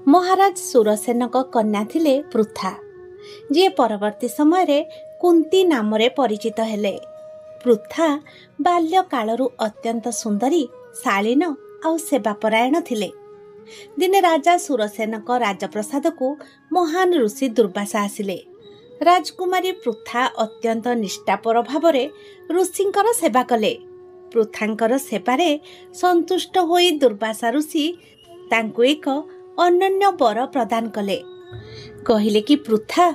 महाराज सुरसेन कन्या थिले पृथा, जी परवर्ती समय कुंती नाम परिचित हेले। पृथा बाल्यकालरू अत्यंत सुंदरी, शालीन आउ सेवापरायण थिले। दिने राजा सुरसेन राजप्रसाद को महान ऋषि दुर्वासा आसिले। राजकुमारी पृथा अत्यंत निष्ठापर भाव ऋषिंकर सेवा कले। पृथांकर सेवारे संतुष्ट होई दुर्वासा ऋषि तांको एक अनन्य वर प्रदान कले। कहिले कि पृथा,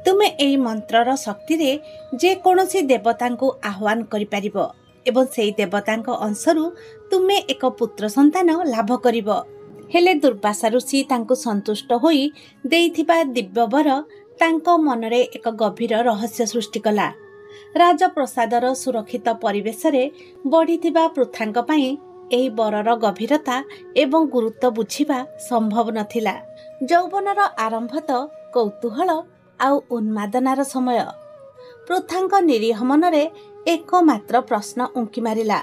तुमे एई मंत्रर शक्ति रे जे कोनोसी देवता को आह्वान करि परिबो एवं सेई देवतांक अंशरू तुमे एक पुत्र संतान लाभ करिबो। हेले दुर्वासा ऋषि तांको संतुष्ट होई देइथिबा दिव्य वर तांको मनरे एक गभीर रहस्य सृष्टि कला। राजप्रसादर सुरक्षित परिवेश रे बढ़िथिबा पृथांक पई एही वरर गभीरता एवं गुरुत्व बुझिबा संभव नथिला। यौवनर आरंभ तो कौतूहल आउ उन्मादनार समय। पृथांक निरीह मनरे एकमात्र प्रश्न उंकी मारिला,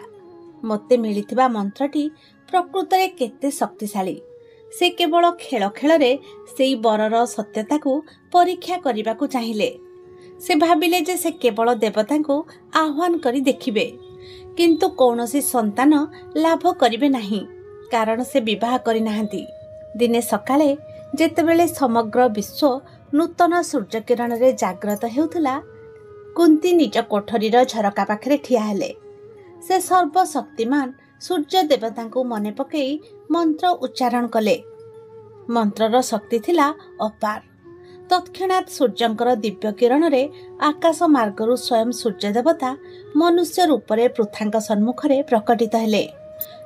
मते मिलिथिबा मंत्रटी प्रकृतरे केते शक्तिशाली। से केवल खेल खेल रे सेई वरर सत्यता को परीक्षा करने को चाहिए। से भाविले जे से केवल देवता को आह्वान करी देखिबे, किंतु कौनसी संतान लाभ करिबे नहीं, कारण से विवाह करि नाहंती। दिने सकाळे जेतेबेले समग्र विश्व नूतन सूर्य किरण रे जाग्रत हेउथला, कुंती निज कोठरीर झरका पाखरे ठिया हेले। से सर्वशक्तिमान सूर्य देवता को मने पकई मंत्र उच्चारण कले। मंत्रर शक्ति थिला अपार। तत्क्षणात सूर्यंकर दिव्य किरण रे आकाश मार्गरु स्वयं सूर्य देवता मनुष्य रूप रे पृथांक सम्मुखरे प्रकटित हेले।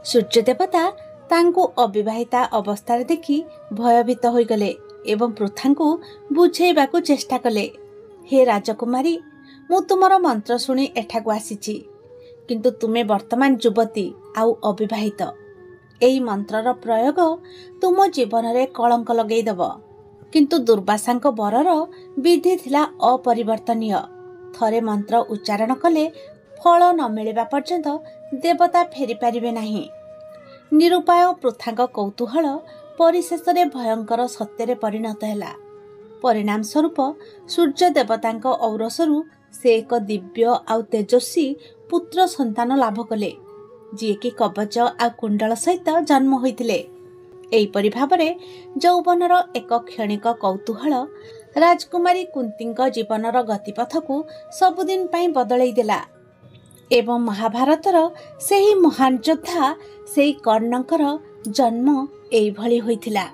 सूर्य देवता तांको अविवाहिता अवस्था रे देखि भयभीत होई गले एवं पृथांको बुझेइबाकू चेष्टा कले। हे राजकुमारी, मु तुमर मंत्र सुनी एठाकू आसीछि, किंतु तुमे वर्तमान युवती आउ अविवाहित। एई मंत्रर प्रयोग तुम जीवन रे कलंक लगेई दब। किंतु दुर्वासांक वरर विधि थिला अपरिवर्तनीय। थरे मंत्र उच्चारण कले फल न मिलिबा पर्यंत देवता फेरी पारिबे नाही। निरुपाय पृथांक कौतूहल परिशेष रे भयंकर सत्यरे परिणत हेला। परिणाम स्वरूप सूर्य देवतांक औरसरू से एक दिव्य आउ तेजस्वी पुत्र संतान लाभ कले, जी कि कवच आ कुंडल सहित जन्म होइतिले। एहिपरि भावरे यौवनर एक क्षणिक कौतूहल राजकुमारी कुंतींक जीवनर गतिपथ को सबुदिन पई बदलई देला एवं महाभारतर सेही महान योद्धा सेही कर्णंकर जन्म एई भली होइतिला।